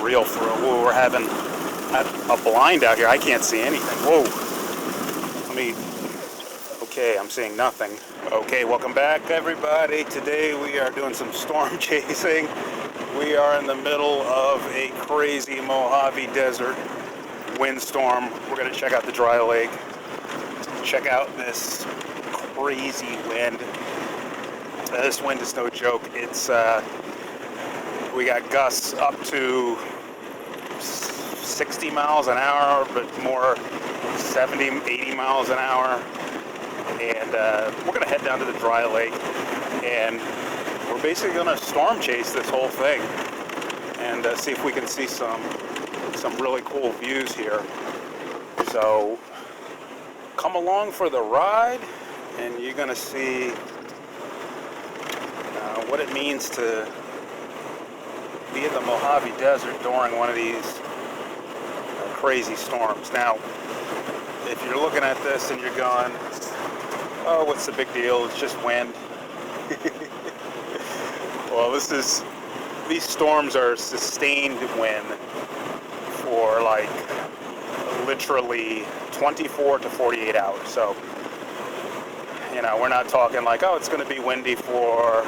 real thrill. Whoa, we're having a blind out here. I can't see anything. Whoa. Okay, I'm seeing nothing. Okay, welcome back, everybody. Today we are doing some storm chasing. We are in the middle of a crazy Mojave Desert windstorm. We're going to check out the dry lake. Check out this crazy wind. This wind is no joke. It's we got gusts up to 60 miles an hour, but more 70, 80 miles an hour. And we're going to head down to the dry lake, and we're basically going to storm chase this whole thing and see if we can see some really cool views here. So come along for the ride, and you're going to see what it means to be in the Mojave Desert during one of these crazy storms. Now, if you're looking at this and you're going, oh, what's the big deal? It's just wind. Well, these storms are sustained wind for like literally 24 to 48 hours. So, you know, we're not talking like, oh, it's going to be windy for,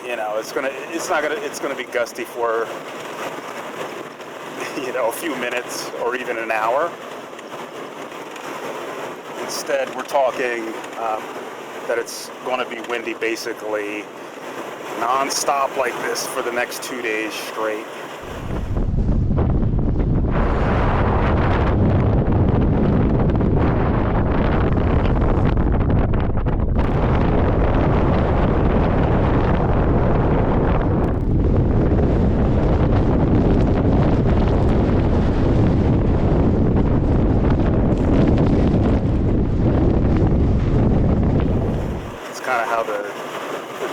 you know, it's going to be gusty for, you know, a few minutes or even an hour. Instead, we're talking that it's going to be windy basically non-stop like this for the next 2 days straight. Kind of how the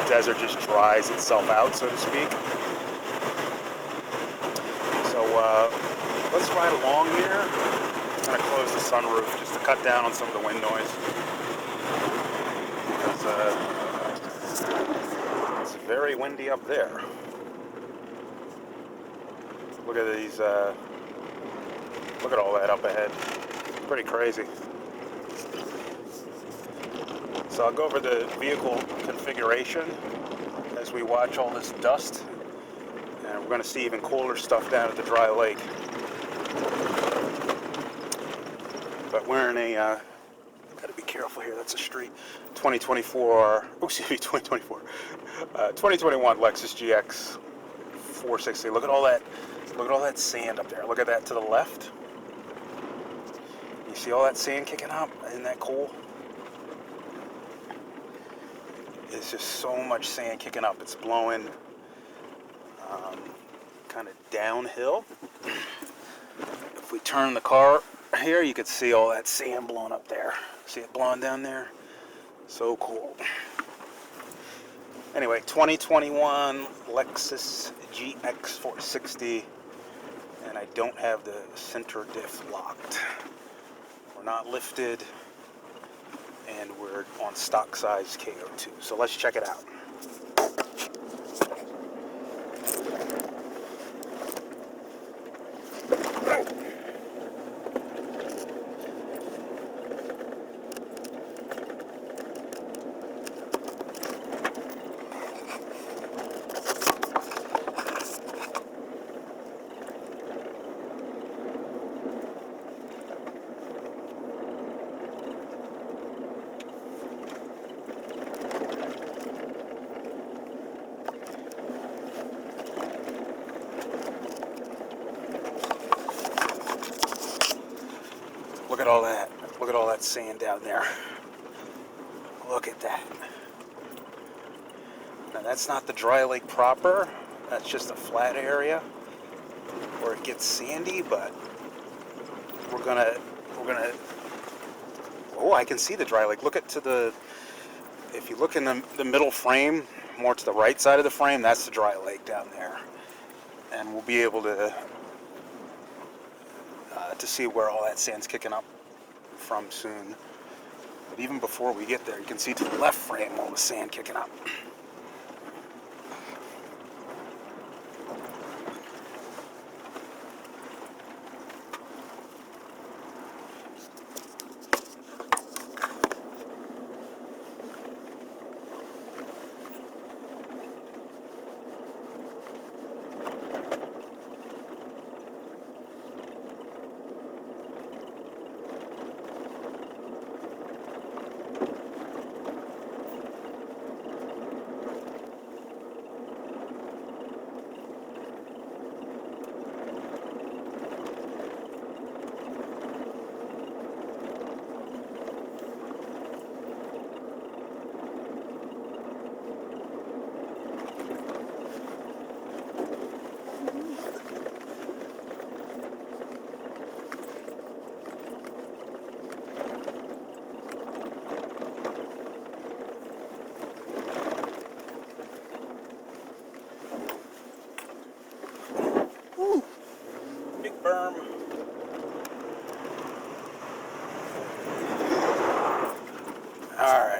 desert just dries itself out, so to speak. So let's ride along here. I'm going to close the sunroof just to cut down on some of the wind noise, because it's very windy up there. Look at these, look at all that up ahead. It's pretty crazy. So I'll go over the vehicle configuration as we watch all this dust, and we're going to see even cooler stuff down at the dry lake. But we're in a, gotta be careful here, that's a street, 2021 Lexus GX460. Look at all that sand up there. Look at that to the left. You see all that sand kicking up? Isn't that cool? It's just so much sand kicking up. It's blowing kind of downhill. If we turn the car here, you can see all that sand blowing up there. See it blowing down there? So cool. Anyway, 2021 Lexus GX460, and I don't have the center diff locked. We're not lifted, and we're on stock size KO2. So let's check it out. Look at all that. Look at all that sand down there. Look at that. Now that's not the dry lake proper. That's just a flat area where it gets sandy, but we're gonna oh, I can see the dry lake. Look at if you look in the middle frame, more to the right side of the frame, that's the dry lake down there. And we'll be able to see where all that sand's kicking up from soon. But even before we get there, you can see to the left frame all the sand kicking up.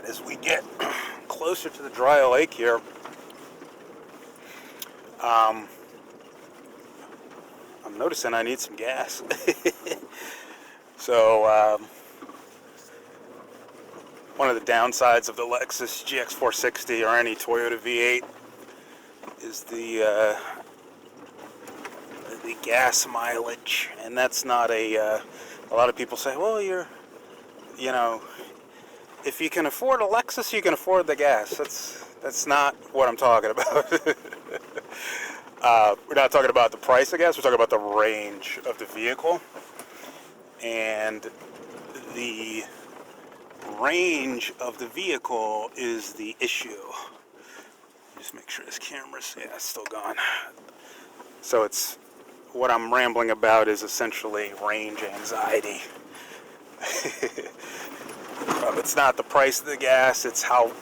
as we get closer to the dry lake here, I'm noticing I need some gas. So one of the downsides of the Lexus GX460 or any Toyota V8 is the gas mileage, and that's not a lot of people say, well, you know, if you can afford a Lexus, you can afford the gas. That's not what I'm talking about. We're not talking about the price of gas, we're talking about the range of the vehicle. And the range of the vehicle is the issue. Just make sure this camera's, yeah, it's still gone. So it's, what I'm rambling about is essentially range anxiety. It's not the price of the gas, it's how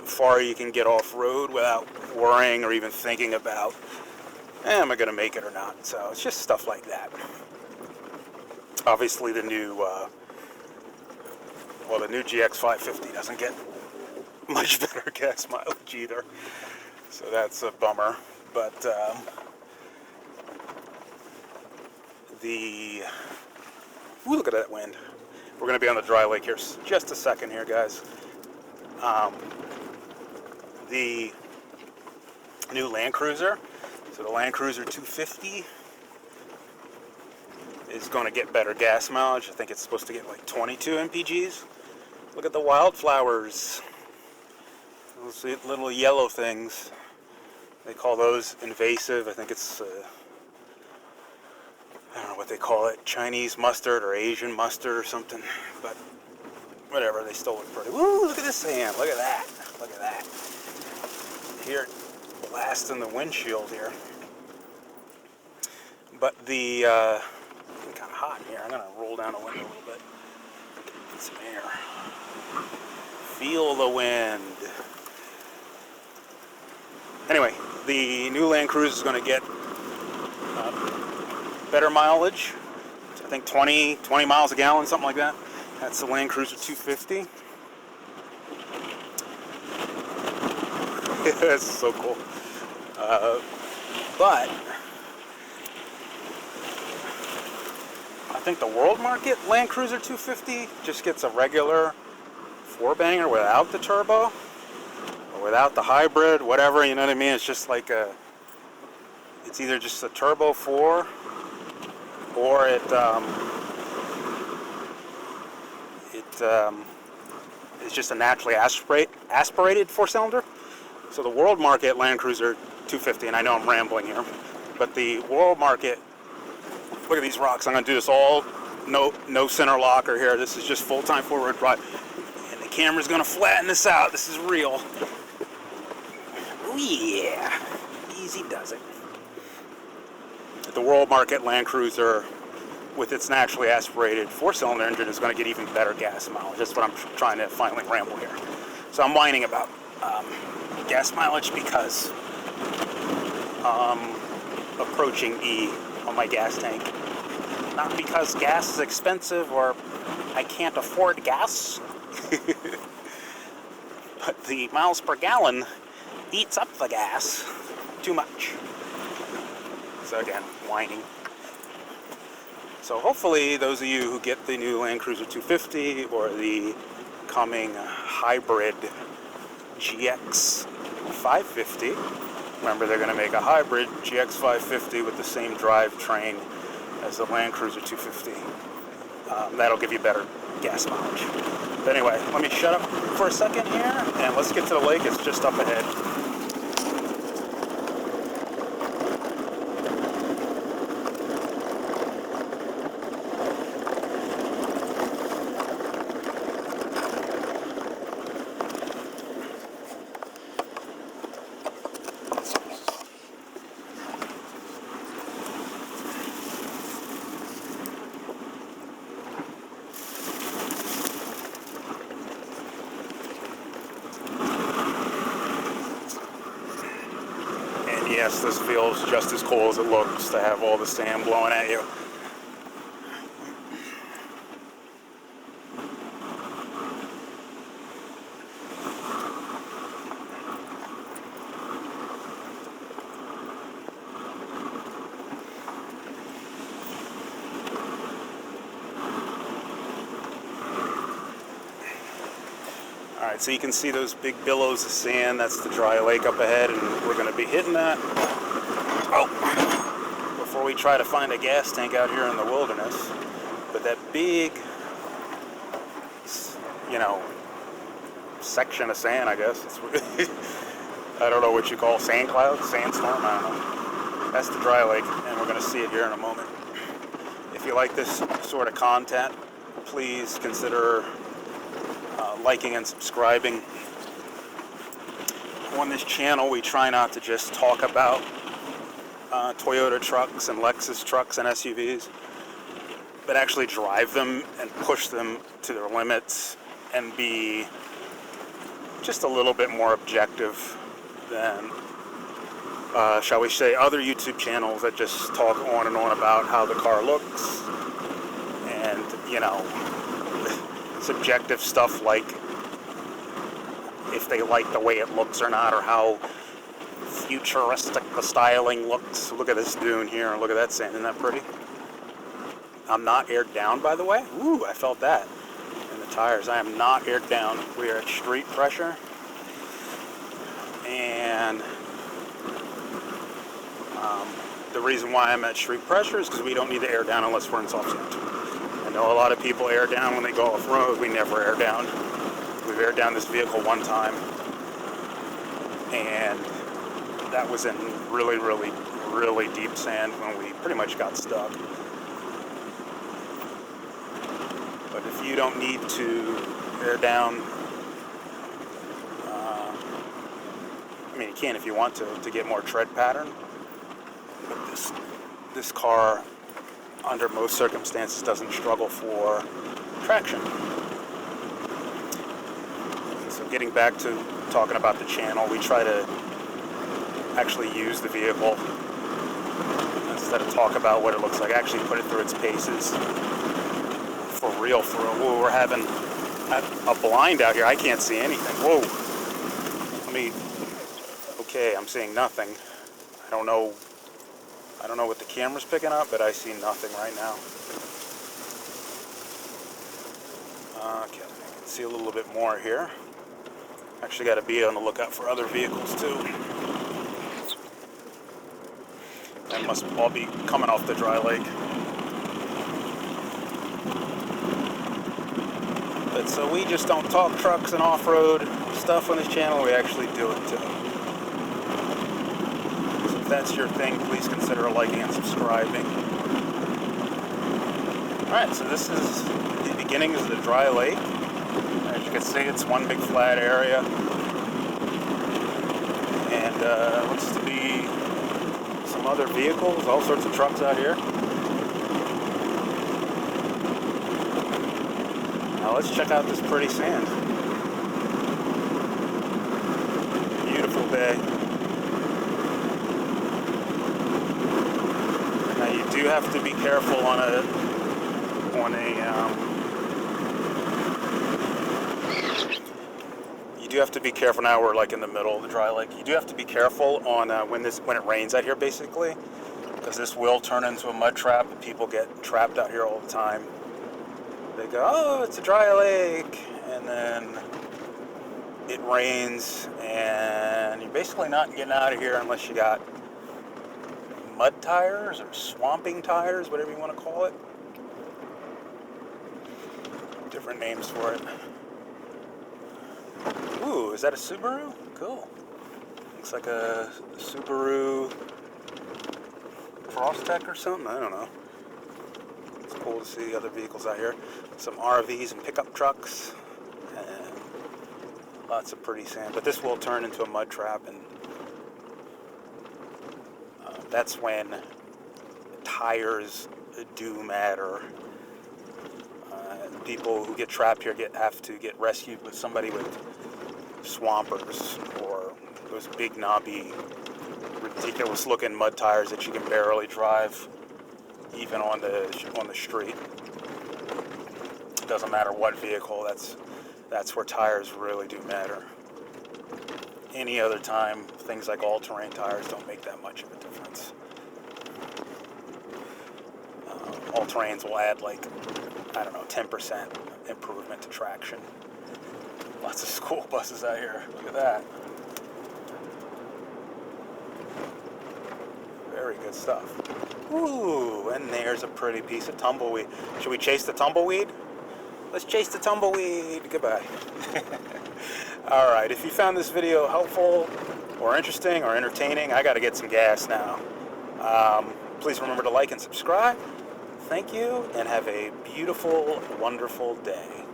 far you can get off-road without worrying or even thinking about, am I going to make it or not? So it's just stuff like that. Obviously the new GX550 doesn't get much better gas mileage either, so that's a bummer. But look at that wind. We're going to be on the dry lake here just a second here, guys. The new Land Cruiser, so the Land Cruiser 250 is going to get better gas mileage. I think it's supposed to get like 22 mpgs. Look at the wildflowers. Those little yellow things. They call those invasive. I think it's, I don't know what they call it, Chinese mustard or Asian mustard or something. But whatever, they still look pretty. Woo, look at this sand. Look at that. Look at that. Hear it blasting the windshield here. But the, it's kind of hot in here. I'm going to roll down the window a little bit. Get some air. Feel the wind. Anyway, the new Land Cruiser is going to get better mileage. I think 20 miles a gallon, something like that. That's the Land Cruiser 250. That's so cool. But I think the world market Land Cruiser 250 just gets a regular 4-banger without the turbo or without the hybrid, whatever, you know what I mean? It's just like it's either just a turbo 4 or it's just a naturally aspirated 4-cylinder. So the world market Land Cruiser 250, and I know I'm rambling here, but the world market, look at these rocks. I'm going to do this all, no center locker here. This is just full-time forward drive. And the camera's going to flatten this out. This is real. Oh yeah, easy does it. The world market Land Cruiser with its naturally aspirated 4-cylinder engine is going to get even better gas mileage. That's what I'm trying to finally ramble here. So I'm whining about gas mileage because approaching E on my gas tank. Not because gas is expensive or I can't afford gas, but the miles per gallon eats up the gas too much. So again, whining. So hopefully those of you who get the new Land Cruiser 250 or the coming hybrid GX550, remember they're going to make a hybrid GX550 with the same drivetrain as the Land Cruiser 250. That'll give you better gas mileage. But anyway, let me shut up for a second here and let's get to the lake. It's just up ahead. Yes, this feels just as cool as it looks to have all the sand blowing at you. Alright, so you can see those big billows of sand. That's the dry lake up ahead, and we're going to be hitting that. Oh, before we try to find a gas tank out here in the wilderness. But that big, you know, section of sand, I guess. It's I don't know what you call sand cloud, sandstorm, I don't know. That's the dry lake, and we're going to see it here in a moment. If you like this sort of content, please consider liking and subscribing. On this channel, we try not to just talk about Toyota trucks and Lexus trucks and SUVs, but actually drive them and push them to their limits and be just a little bit more objective than, shall we say, other YouTube channels that just talk on and on about how the car looks and, you know, subjective stuff like if they like the way it looks or not, or how futuristic the styling looks. Look at this dune here, and look at that sand. Isn't that pretty? I'm not aired down, by the way. Ooh, I felt that in the tires. I am not aired down. We are at street pressure, and the reason why I'm at street pressure is because we don't need to air down unless we're in soft sand. I know a lot of people air down when they go off-road. We never air down. We've aired down this vehicle one time, and that was in really, really, really deep sand when we pretty much got stuck. But if you don't need to air down, I mean, you can if you want to get more tread pattern. But this car, under most circumstances, doesn't struggle for traction. So getting back to talking about the channel, we try to actually use the vehicle instead of talk about what it looks like. Actually put it through its paces. For real. Whoa, we're having a blind out here. I can't see anything. Whoa. Okay, I'm seeing nothing. I don't know what the camera's picking up, but I see nothing right now. Okay, I can see a little bit more here. Actually got to be on the lookout for other vehicles too. That must all be coming off the dry lake. But so we just don't talk trucks and off-road stuff on this channel, we actually do it too. So if that's your thing, please consider liking and subscribing. Alright, so this is the beginnings of the dry lake. As you can see, it's one big flat area, and looks to be some other vehicles, all sorts of trucks out here. Now let's check out this pretty sand. Beautiful day. Now you do have to be careful on you do have to be careful. Now we're like in the middle of the dry lake. You do have to be careful on when it rains out here, basically, because this will turn into a mud trap. People get trapped out here all the time. They go, oh, it's a dry lake, and then it rains, and you're basically not getting out of here unless you got mud tires or swamping tires, whatever you want to call it. Different names for it. Ooh, is that a Subaru? Cool. Looks like a Subaru Crosstech or something. I don't know. It's cool to see other vehicles out here. Some RVs and pickup trucks. And lots of pretty sand. But this will turn into a mud trap, and that's when tires do matter. People who get trapped here have to get rescued with somebody with swampers or those big knobby, ridiculous looking mud tires that you can barely drive even on the street. It doesn't matter what vehicle, that's where tires really do matter. Any other time, things like all-terrain tires don't make that much of a difference. All-terrains will add, like, I don't know, 10% improvement to traction. Lots of school buses out here. Look at that. Very good stuff. Ooh, and there's a pretty piece of tumbleweed. Should we chase the tumbleweed? Let's chase the tumbleweed. Goodbye. All right, if you found this video helpful or interesting or entertaining, I got to get some gas now. Please remember to like and subscribe. Thank you, and have a beautiful, wonderful day.